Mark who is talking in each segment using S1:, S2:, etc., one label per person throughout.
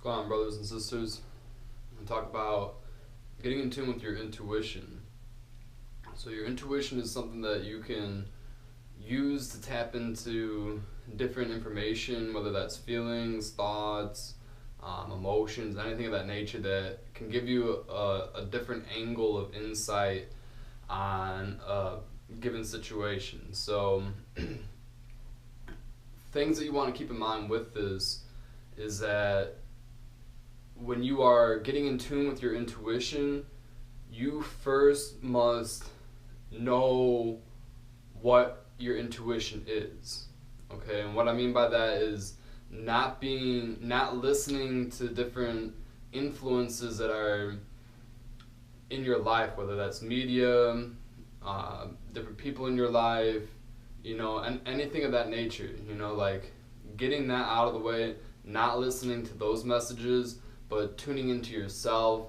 S1: Going on, brothers and sisters, and talk about getting in tune with your intuition. So your intuition is something that you can use to tap into different information, whether that's feelings, thoughts, emotions, anything of that nature that can give you a different angle of insight on a given situation. So things that you want to keep in mind with this is that when you are getting in tune with your intuition, you first must know what your intuition is. Okay, and what I mean by that is not listening to different influences that are in your life, whether that's media, different people in your life, and anything of that nature. Like getting that out of the way, not listening to those messages, but tuning into yourself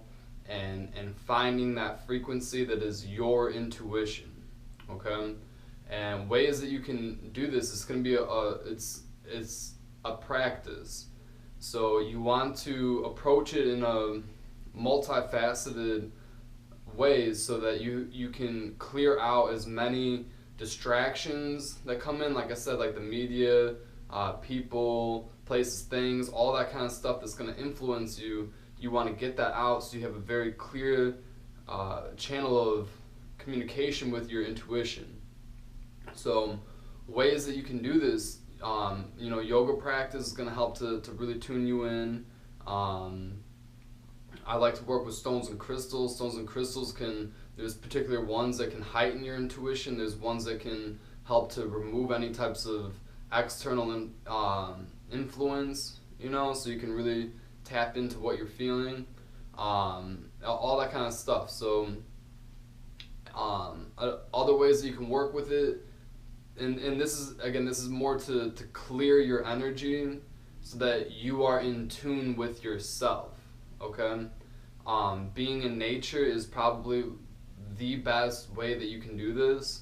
S1: and finding that frequency that is your intuition. Okay, and ways that you can do this is going to be it's a practice. So you want to approach it in a multifaceted ways so that you can clear out as many distractions that come in, like I said, like the media, people, places, things, all that kind of stuff that's going to influence you. You want to get that out so you have a very clear channel of communication with your intuition. So ways that you can do this, yoga practice is going to help to really tune you in. I like to work with stones and crystals. Stones and crystals there's particular ones that can heighten your intuition. There's ones that can help to remove any types of external influence, so you can really tap into what you're feeling, all that kind of stuff. So other ways that you can work with it, and this is more to clear your energy so that you are in tune with yourself. Okay, being in nature is probably the best way that you can do this.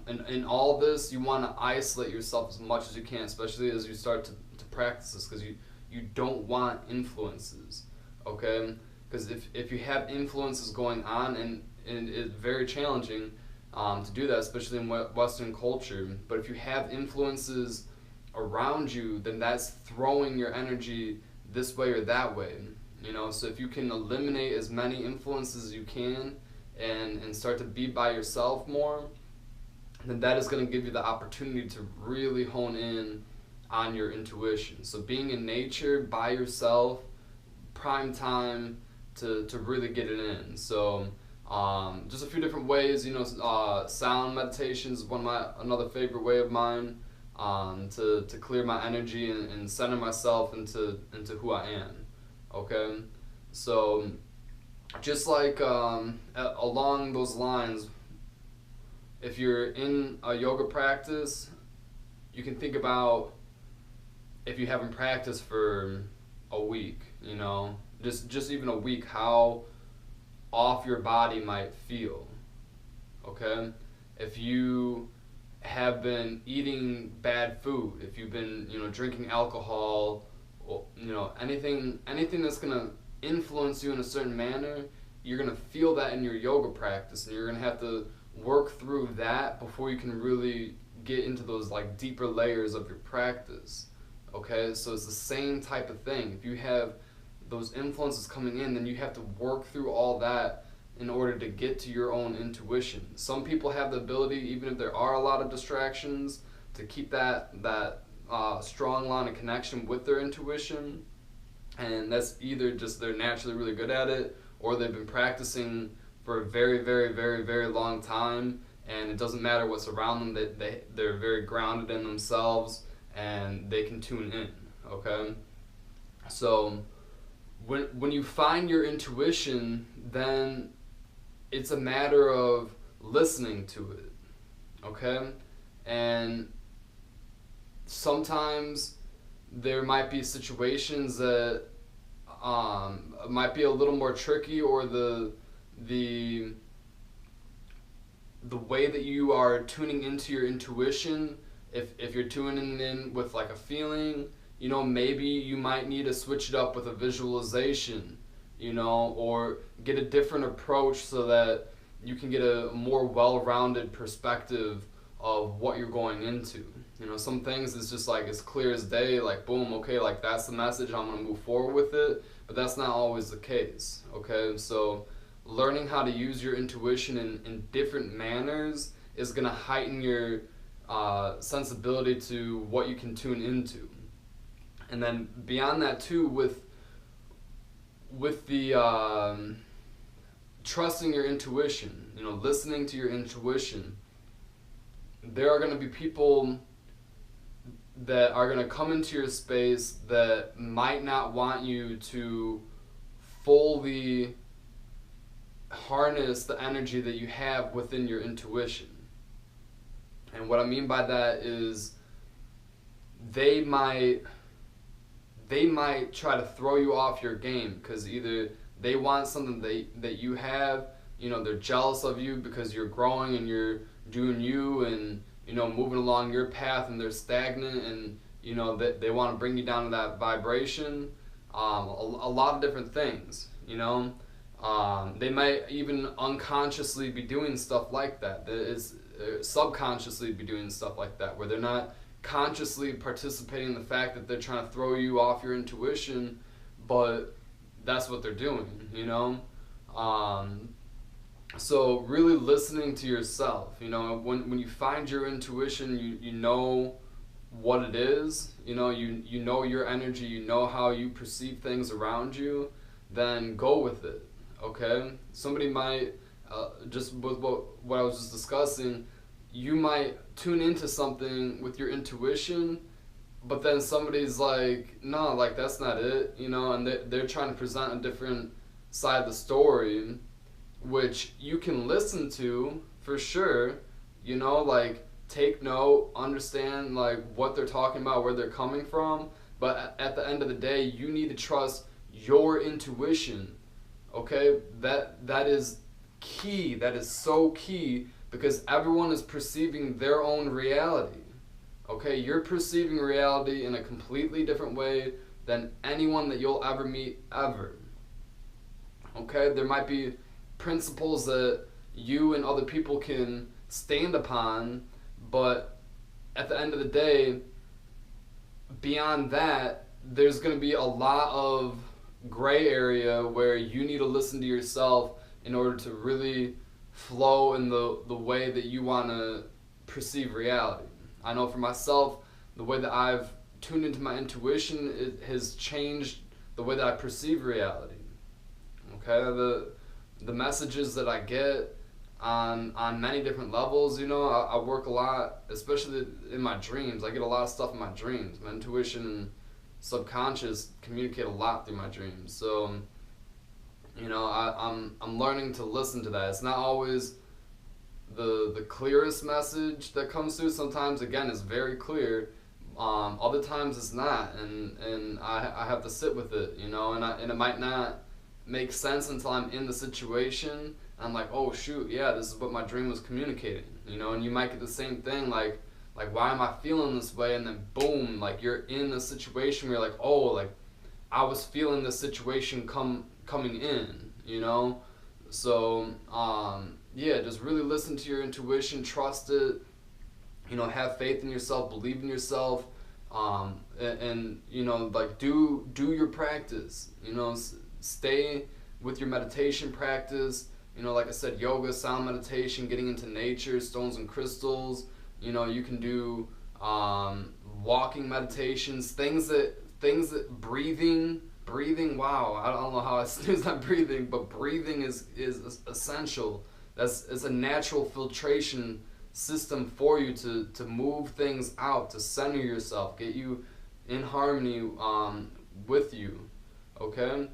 S1: And in all this, you want to isolate yourself as much as you can, especially as you start to practice this, because you don't want influences. Okay, because if you have influences going on, and it's very challenging to do that, especially in Western culture. But if you have influences around you, then that's throwing your energy this way or that way. So if you can eliminate as many influences as you can and start to be by yourself more, then that is going to give you the opportunity to really hone in on your intuition. So being in nature by yourself, prime time to really get it in. So just a few different ways, sound meditation is another favorite way of mine, to clear my energy and center myself into who I am. Okay, so just like along those lines, if you're in a yoga practice, you can think about if you haven't practiced for a week, just even a week, how off your body might feel. Okay, if you have been eating bad food, if you've been drinking alcohol, anything that's gonna influence you in a certain manner, you're gonna feel that in your yoga practice, and you're gonna have to work through that before you can really get into those like deeper layers of your practice. Okay, so it's the same type of thing. If you have those influences coming in, then you have to work through all that in order to get to your own intuition. Some people have the ability, even if there are a lot of distractions, to keep that strong line of connection with their intuition, and that's either just they're naturally really good at it, or they've been practicing for a very, very, very, very long time, and it doesn't matter what's around them, they're very grounded in themselves, and they can tune in. Okay, so when you find your intuition, then it's a matter of listening to it. Okay, and sometimes there might be situations that might be a little more tricky, or the way that you are tuning into your intuition, if you're tuning in with like a feeling, maybe you might need to switch it up with a visualization, or get a different approach so that you can get a more well-rounded perspective of what you're going into. Some things is just like it's clear as day, like boom, okay, like that's the message, I'm gonna move forward with it, but that's not always the case, okay? So learning how to use your intuition in different manners is gonna heighten your sensibility to what you can tune into. And then beyond that too, with the trusting your intuition, listening to your intuition, there are going to be people that are going to come into your space that might not want you to fully harness the energy that you have within your intuition. And what I mean by that is they might try to throw you off your game because either they want something that you have, they're jealous of you because you're growing and you're doing you and, moving along your path, and they're stagnant, and, they want to bring you down to that vibration. A lot of different things, they might even unconsciously be doing stuff like that. Subconsciously be doing stuff like that, where they're not consciously participating in the fact that they're trying to throw you off your intuition, but that's what they're doing, So really listening to yourself, when you find your intuition, you know what it is, you know your energy, you know how you perceive things around you, then go with it, okay? Somebody might, just with what I was just discussing, you might tune into something with your intuition, but then somebody's like, no, like that's not it, and they're trying to present a different side of the story, which you can listen to for sure, like take note, understand like what they're talking about, where they're coming from, but at the end of the day, you need to trust your intuition, okay? That is key, that is so key, because everyone is perceiving their own reality. Okay, you're perceiving reality in a completely different way than anyone that you'll ever meet ever. Okay, there might be principles that you and other people can stand upon, but at the end of the day, beyond that, there's going to be a lot of gray area where you need to listen to yourself in order to really flow in the way that you want to perceive reality. I know for myself, the way that I've tuned into my intuition, it has changed the way that I perceive reality. Okay, the messages that I get on many different levels, I work a lot, especially in my dreams. I get a lot of stuff in my dreams. My intuition and subconscious communicate a lot through my dreams. So, I'm learning to listen to that. It's not always the clearest message that comes through. Sometimes, again, it's very clear. Other times it's not, and I have to sit with it, and it might not make sense until I'm in the situation. And I'm like, oh shoot, yeah, this is what my dream was communicating, and you might get the same thing, like why am I feeling this way? And then boom, like you're in a situation where you're like, oh, like I was feeling the situation coming in, So yeah, just really listen to your intuition, trust it, have faith in yourself, believe in yourself, and like do your practice, stay with your meditation practice, like I said, yoga, sound meditation, getting into nature, stones and crystals, you can do walking meditations, things that breathing, wow, I don't know how I snooze on breathing, but breathing is essential. It's a natural filtration system for you to move things out, to center yourself, get you in harmony with you, okay?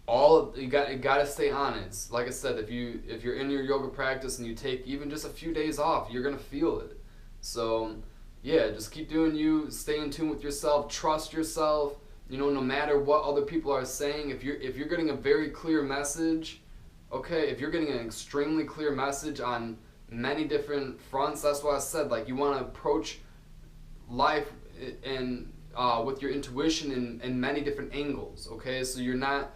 S1: You got to stay on it. Like I said, if you're in your yoga practice and you take even just a few days off, you're gonna feel it. So yeah, just keep doing you, stay in tune with yourself, trust yourself, no matter what other people are saying. If you're getting a very clear message, okay, if you're getting an extremely clear message on many different fronts, that's why I said, like, you want to approach life with your intuition in many different angles. Okay, so you're not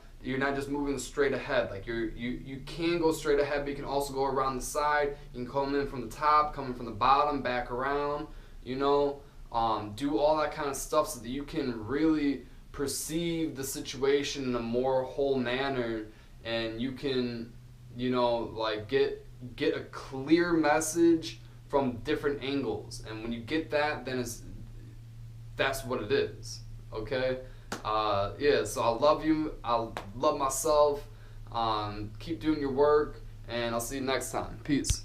S1: just moving straight ahead. Like you can go straight ahead, but you can also go around the side. You can come in from the top, come in from the bottom, back around. Do all that kind of stuff so that you can really perceive the situation in a more whole manner, and you can like get a clear message from different angles. And when you get that, then that's what it is. Okay. Yeah, so I love you. I love myself. Keep doing your work, and I'll see you next time. Peace.